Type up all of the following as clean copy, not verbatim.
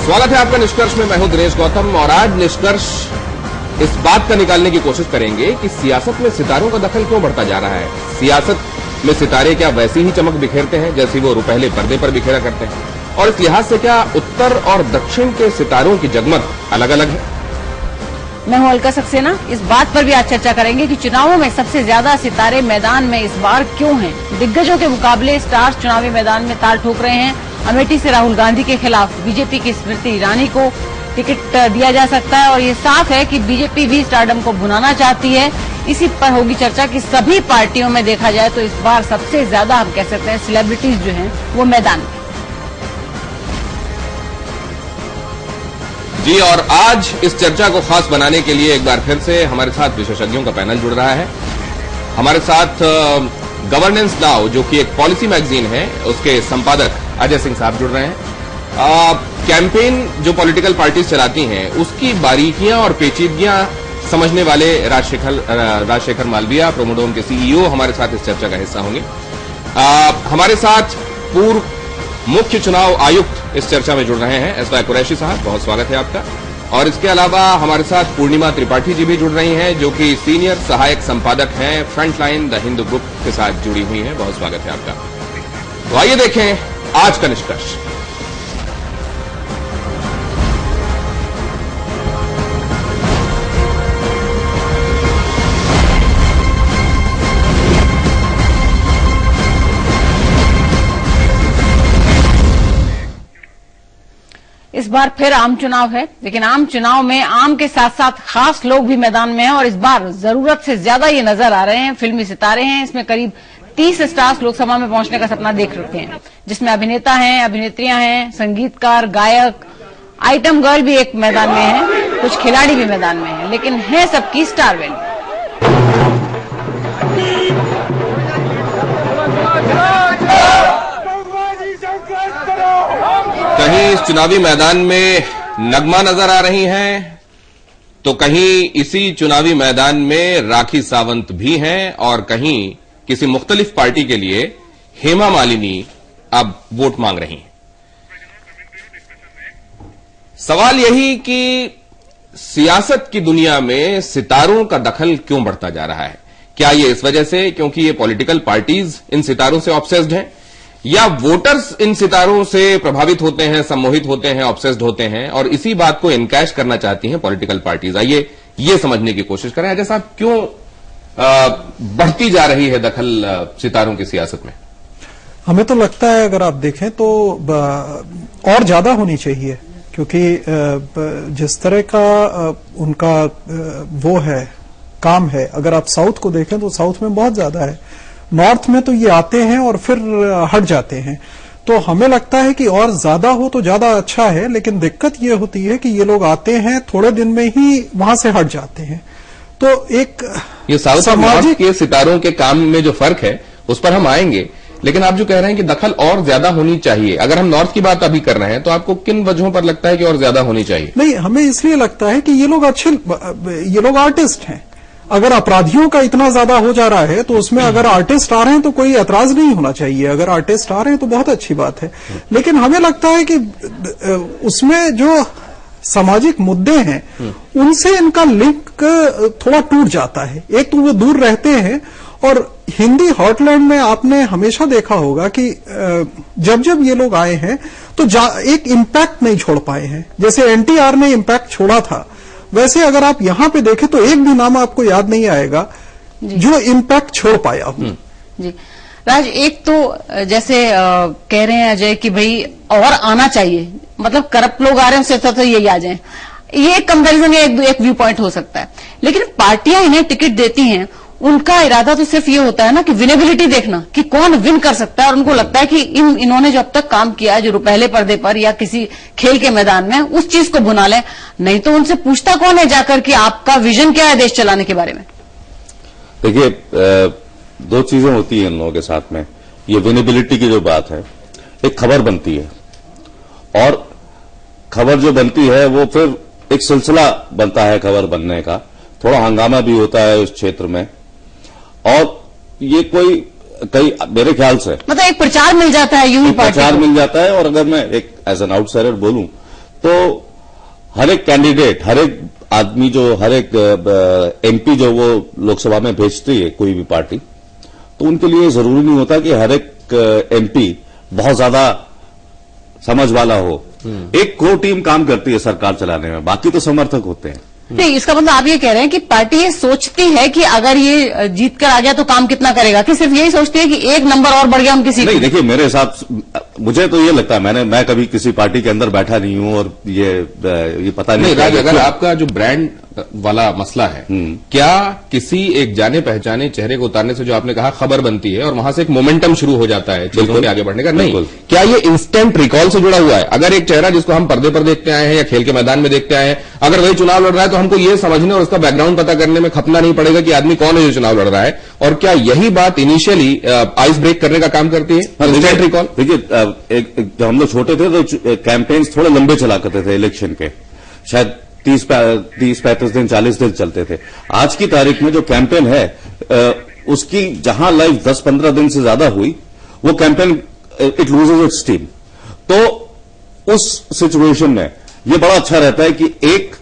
स्वागत है आपका निष्कर्ष में। मैं हूं दिनेश गौतम और आज निष्कर्ष इस बात का निकालने की कोशिश करेंगे कि सियासत में सितारों का दखल क्यों बढ़ता जा रहा है। सियासत में सितारे क्या वैसी ही चमक बिखेरते हैं जैसी वो रुपहले पर्दे पर बिखेरा करते हैं, और इस लिहाज से क्या उत्तर और दक्षिण के सितारों की जगमग अलग अलग है। मैं हूं अलका सक्सेना। इस बात पर भी आज चर्चा करेंगे कि चुनावों में सबसे ज्यादा सितारे मैदान में इस बार क्यों हैं। दिग्गजों के मुकाबले स्टार्स चुनावी मैदान में ताल ठोक रहे हैं। अमेठी से राहुल गांधी के खिलाफ बीजेपी की स्मृति ईरानी को टिकट दिया जा सकता है और ये साफ है कि बीजेपी भी स्टारडम को भुनाना चाहती है। इसी पर होगी चर्चा कि सभी पार्टियों में देखा जाए तो इस बार सबसे ज्यादा हम कह सकते हैं सेलिब्रिटीज जो हैं वो मैदान में। जी, और आज इस चर्चा को खास बनाने के लिए एक बार फिर से हमारे साथ विशेषज्ञों का पैनल जुड़ रहा है। हमारे साथ गवर्नेंस नाउ जो कि एक पॉलिसी मैगजीन है उसके संपादक अजय सिंह साहब जुड़ रहे हैं। कैंपेन जो पॉलिटिकल पार्टीज चलाती हैं उसकी बारीकियां और पेचीदगियां समझने वाले राजशेखर मालविया, प्रोमोडोन के सीईओ हमारे साथ इस चर्चा का हिस्सा होंगे। हमारे साथ पूर्व मुख्य चुनाव आयुक्त इस चर्चा में जुड़ रहे हैं एसवाई कुरैशी साहब, बहुत स्वागत है आपका। और इसके अलावा हमारे साथ पूर्णिमा त्रिपाठी जी भी जुड़ रही हैं जो कि सीनियर सहायक संपादक हैं फ्रंटलाइन द हिंदू ग्रुप के साथ जुड़ी हुई हैं, बहुत स्वागत है आपका। तो आइए देखें आज का निष्कर्ष। इस बार फिर आम चुनाव है, लेकिन आम चुनाव में आम के साथ साथ खास लोग भी मैदान में हैं और इस बार जरूरत से ज्यादा ये नजर आ रहे हैं। फिल्मी सितारे हैं, इसमें करीब 30 स्टार्स लोकसभा में पहुंचने का सपना देख रखे हैं, जिसमें अभिनेता हैं, अभिनेत्रियां हैं, संगीतकार, गायक, आइटम गर्ल भी एक मैदान में है, कुछ खिलाड़ी भी मैदान में है, लेकिन है सबकी स्टार वैल्यू। कहीं इस चुनावी मैदान में नगमा नजर आ रही हैं तो कहीं इसी चुनावी मैदान में राखी सावंत भी हैं और कहीं किसी मुख्तलिफ पार्टी के लिए हेमा मालिनी अब वोट मांग रही हैं। सवाल यही कि सियासत की दुनिया में सितारों का दखल क्यों बढ़ता जा रहा है। क्या ये इस वजह से क्योंकि ये पॉलिटिकल पार्टीज इन सितारों से ऑब्सेस्ड हैं, या वोटर्स इन सितारों से प्रभावित होते हैं, सम्मोहित होते हैं, ऑब्सेस्ड होते हैं और इसी बात को इनकैश करना चाहती हैं पॉलिटिकल पार्टीज। आइए ये समझने की कोशिश करें। अजय साहब, क्यों बढ़ती जा रही है दखल सितारों की सियासत में? हमें तो लगता है अगर आप देखें तो और ज्यादा होनी चाहिए, क्योंकि जिस तरह का उनका वो है काम है, अगर आप साउथ को देखें तो साउथ में बहुत ज्यादा है, नॉर्थ में तो ये आते हैं और फिर हट जाते हैं। तो हमें लगता है कि और ज्यादा हो तो ज्यादा अच्छा है, लेकिन दिक्कत ये होती है कि ये लोग आते हैं, थोड़े दिन में ही वहां से हट जाते हैं। तो एक ये साउथ सामाजिक के सितारों के काम में जो फर्क है उस पर हम आएंगे, लेकिन आप जो कह रहे हैं कि दखल और ज्यादा होनी चाहिए, अगर हम नॉर्थ की बात अभी कर रहे हैं तो आपको किन वजहों पर लगता है कि और ज्यादा होनी चाहिए? नहीं, हमें इसलिए लगता है कि ये लोग आर्टिस्ट हैं। अगर अपराधियों का इतना ज्यादा हो जा रहा है तो उसमें अगर आर्टिस्ट आ रहे हैं तो कोई ऐतराज नहीं होना चाहिए। अगर आर्टिस्ट आ रहे हैं तो बहुत अच्छी बात है, लेकिन हमें लगता है कि उसमें जो सामाजिक मुद्दे हैं उनसे इनका लिंक थोड़ा टूट जाता है। एक तो वो दूर रहते हैं, और हिंदी हॉटलैंड में आपने हमेशा देखा होगा कि जब जब ये लोग आए हैं तो एक इम्पैक्ट नहीं छोड़ पाए हैं। जैसे एनटीआर ने इम्पैक्ट छोड़ा था, वैसे अगर आप यहां पे देखें तो एक भी नाम आपको याद नहीं आएगा जो इम्पैक्ट छोड़ पाया हो। जी राज, एक तो जैसे कह रहे हैं अजय कि भाई और आना चाहिए, मतलब करप्ट लोग आ रहे हैं उससे तो यही आ जाए, ये एक कंपैरिजन या एक व्यू पॉइंट हो सकता है। लेकिन पार्टियां इन्हें टिकट देती हैं, उनका इरादा तो सिर्फ ये होता है ना कि विनेबिलिटी देखना कि कौन विन कर सकता है, और उनको लगता है कि इन्होंने जो अब तक काम किया है, जो पहले पर्दे पर या किसी खेल के मैदान में, उस चीज को भुना ले। नहीं तो उनसे पूछता कौन है जाकर कि आपका विजन क्या है देश चलाने के बारे में? देखिए, दो चीजें होती हैं इन लोगों के साथ में। ये विनेबिलिटी की जो बात है, एक खबर बनती है और खबर जो बनती है वो फिर एक सिलसिला बनता है खबर बनने का, थोड़ा हंगामा भी होता है उस क्षेत्र में, और ये कई मेरे ख्याल से मतलब एक प्रचार मिल जाता है, यूं ही प्रचार मिल जाता है। और अगर मैं एक एज एन आउटसाइडर बोलूं तो हर एक कैंडिडेट, हर एक आदमी जो, हर एक एमपी जो वो लोकसभा में भेजती है कोई भी पार्टी, तो उनके लिए जरूरी नहीं होता कि हर एक एमपी बहुत ज्यादा समझ वाला हो। एक कोर टीम काम करती है सरकार चलाने में, बाकी तो समर्थक होते हैं। नहीं, इसका मतलब आप ये कह रहे हैं कि पार्टी ये सोचती है कि अगर ये जीत कर आ गया तो काम कितना करेगा, कि सिर्फ यही सोचती है कि एक नंबर और बढ़ गया उनकी सीट? नहीं, देखिए मेरे हिसाब से मुझे तो ये लगता है, मैं कभी किसी पार्टी के अंदर बैठा नहीं हूं और ये पता नहीं। राज, अगर आपका जो ब्रांड वाला मसला है, क्या किसी एक जाने पहचाने चेहरे को उतारने से जो आपने कहा खबर बनती है और वहां से एक मोमेंटम शुरू हो जाता है चीजों के आगे बढ़ने का? नहीं, क्या ये इंस्टेंट रिकॉल से जुड़ा हुआ है? अगर एक चेहरा जिसको हम पर्दे पर देखते आए हैं या खेल के मैदान में देखते आए हैं, अगर वही चुनाव लड़ रहा है तो हमको ये समझने और उसका बैकग्राउंड पता करने में खपना नहीं पड़ेगा कि आदमी कौन है जो चुनाव लड़ रहा है? और क्या यही बात इनिशियली आइस ब्रेक करने का काम करती है, इंस्टेंट रिकॉल? देखिए, जब हम लोग छोटे थे तो कैंपेन्स थोड़े लंबे चला करते थे इलेक्शन के, शायद 30-35 दिन, 40 दिन चलते थे। आज की तारीख में जो कैंपेन है उसकी जहां लाइफ 10-15 दिन से ज्यादा हुई, वो campaign it loses it's steam. तो उस सिचुएशन में ये बड़ा अच्छा रहता है कि एक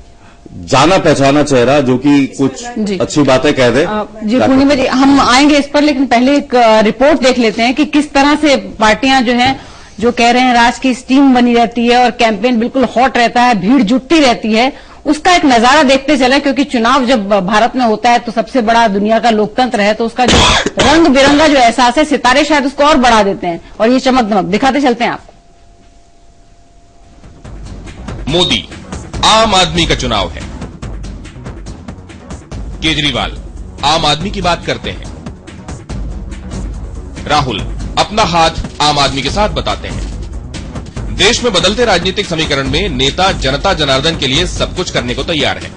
जाना पहचाना चेहरा जो कि कुछ अच्छी बातें कह दे। जी पूर्णिमा जी, हम आएंगे इस पर, लेकिन पहले एक रिपोर्ट देख लेते हैं कि किस तरह से पार्टियां जो हैं, जो कह रहे हैं राज की स्टीम बनी रहती है और कैंपेन बिल्कुल हॉट रहता है, भीड़ जुटती रहती है, उसका एक नजारा देखते चले। क्योंकि चुनाव जब भारत में होता है तो सबसे बड़ा दुनिया का लोकतंत्र है, तो उसका जो रंग बिरंगा जो एहसास है, सितारे शायद उसको और बढ़ा देते हैं, और ये चमक दमक दिखाते चलते हैं आपको। मोदी आम आदमी का चुनाव है, केजरीवाल आम आदमी की बात करते हैं, राहुल अपना हाथ आम आदमी के साथ बताते हैं। देश में बदलते राजनीतिक समीकरण में नेता जनता जनार्दन के लिए सब कुछ करने को तैयार है।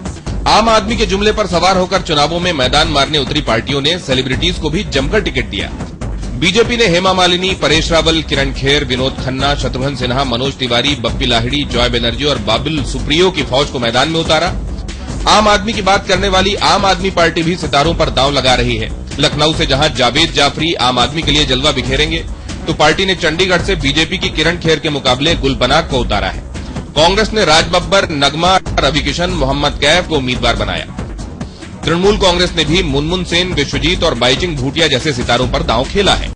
आम आदमी के जुमले पर सवार होकर चुनावों में मैदान मारने उतरी पार्टियों ने सेलिब्रिटीज को भी जमकर टिकट दिया। बीजेपी ने हेमा मालिनी, परेश रावल, किरण खेर, विनोद खन्ना, शत्रुघ्न सिन्हा, मनोज तिवारी, बप्पी लाहिड़ी, जॉय बनर्जी और बाबुल सुप्रियो की फौज को मैदान में उतारा। आम आदमी की बात करने वाली आम आदमी पार्टी भी सितारों पर दांव लगा रही है। लखनऊ से जहां जावेद जाफरी आम आदमी के लिए जलवा बिखेरेंगे, तो पार्टी ने चंडीगढ़ से बीजेपी की किरण खेर के मुकाबले गुलपनाग को उतारा है। कांग्रेस ने राज बब्बर, नगमा, रवि किशन, मोहम्मद कैफ को उम्मीदवार बनाया। तृणमूल कांग्रेस ने भी मुनमुन सेन, विश्वजीत और बाइजिंग भूटिया जैसे सितारों पर दांव खेला है।